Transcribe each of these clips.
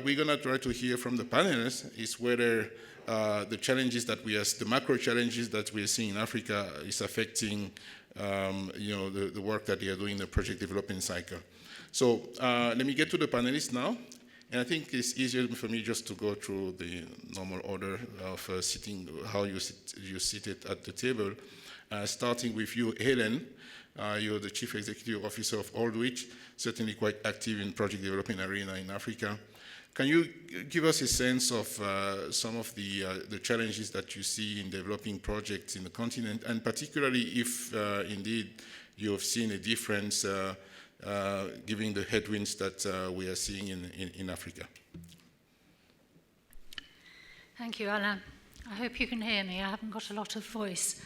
we're going to try to hear from the panelists is whether the challenges that the macro challenges that we are seeing in Africa is affecting, the work that they are doing in the project development cycle. So let me get to the panelists now. And I think it's easier for me just to go through the normal order of sitting, how you seated at the table. Starting with you, Helen. You're the Chief Executive Officer of Aldrich, certainly quite active in project development arena in Africa. Can you give us a sense of some of the challenges that you see in developing projects in the continent, and particularly if indeed you have seen a difference given the headwinds that we are seeing in Africa? Thank you, Alain. I hope you can hear me. I haven't got a lot of voice.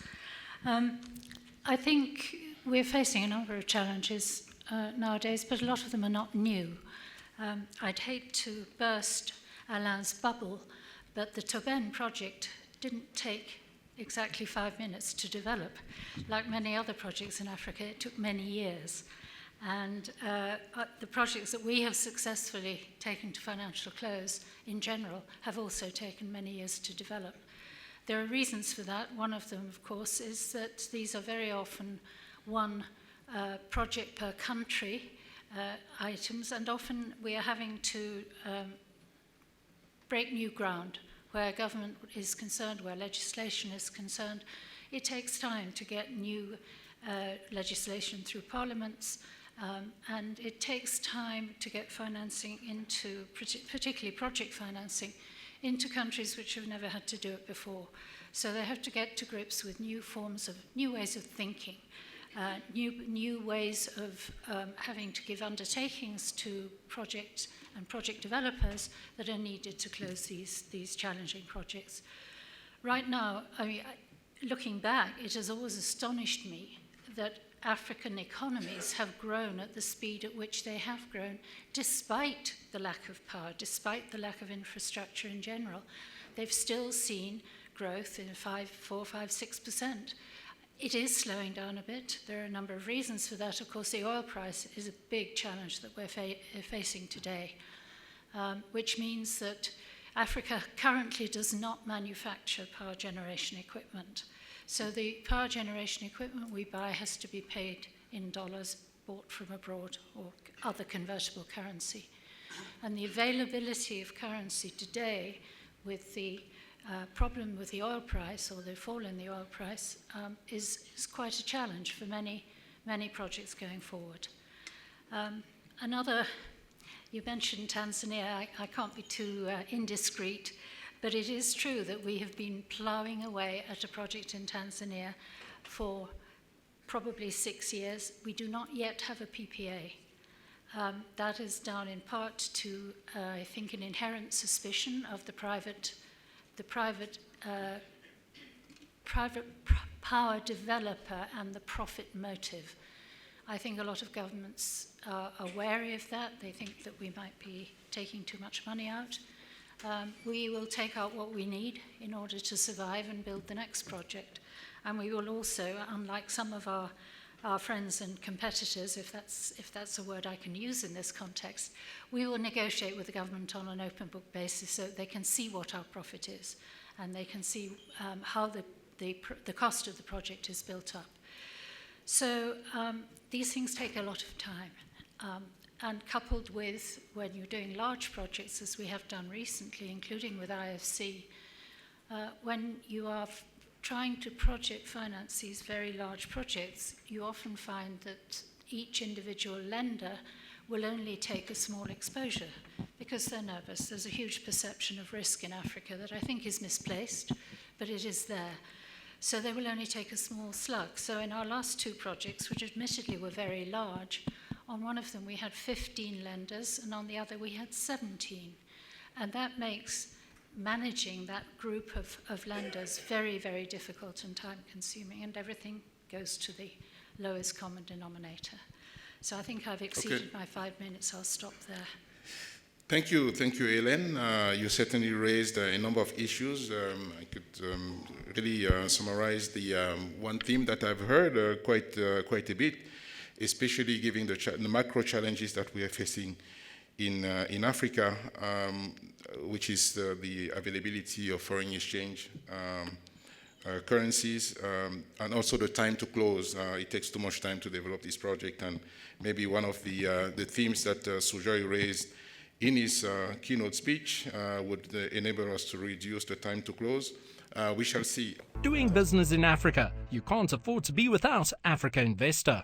I think we're facing a number of challenges nowadays, but a lot of them are not new. I'd hate to burst Alain's bubble, but the Tobin project didn't take exactly 5 minutes to develop. Like many other projects in Africa, it took many years. And the projects that we have successfully taken to financial close, in general, have also taken many years to develop. There are reasons for that. One of them, of course, is that these are very often one project per country items, and often we are having to break new ground where government is concerned, where legislation is concerned. It takes time to get new legislation through parliaments, and it takes time to get financing into, particularly project financing, into countries which have never had to do it before. So they have to get to grips with new ways of thinking, new ways of having to give undertakings to project developers that are needed to close these challenging projects. Right now, looking back, it has always astonished me that African economies have grown at the speed at which they have grown, despite the lack of power, despite the lack of infrastructure in general. They've still seen growth in 4, 5, 6%. It is slowing down a bit. There are a number of reasons for that. Of course, the oil price is a big challenge that we're facing today, which means that Africa currently does not manufacture power generation equipment. So the power generation equipment we buy has to be paid in dollars bought from abroad or other convertible currency. And the availability of currency today, with the problem with the oil price, or the fall in the oil price, is quite a challenge for many projects going forward. You mentioned Tanzania. I can't be too indiscreet, but it is true that we have been ploughing away at a project in Tanzania for probably 6 years. We do not yet have a PPA. That is down in part to, I think, an inherent suspicion of the private power developer and the profit motive. I think a lot of governments are wary of that. They think that we might be taking too much money out. We will take out what we need in order to survive and build the next project. And we will also, unlike some of our friends and competitors, if that's a word I can use in this context, we will negotiate with the government on an open book basis so that they can see what our profit is, and they can see how the cost of the project is built up. So these things take a lot of time. And coupled with, when you're doing large projects, as we have done recently, including with IFC, when you are trying to project finance these very large projects, you often find that each individual lender will only take a small exposure because they're nervous. There's a huge perception of risk in Africa that I think is misplaced, but it is there. So they will only take a small slug. So in our last 2 projects, which admittedly were very large, on one of them we had 15 lenders, and on the other we had 17. And that makes managing that group of lenders very, very difficult and time-consuming, and everything goes to the lowest common denominator. So I think I've exceeded my 5 minutes. I'll stop there. Thank you, Helen. You certainly raised a number of issues. I could really summarize the one theme that I've heard quite a bit, especially given the macro challenges that we are facing in Africa, which is the availability of foreign exchange currencies, and also the time to close. It takes too much time to develop this project, and maybe one of the themes that Sujoy raised in his keynote speech would enable us to reduce the time to close. We shall see. Doing business in Africa, you can't afford to be without Africa Investor.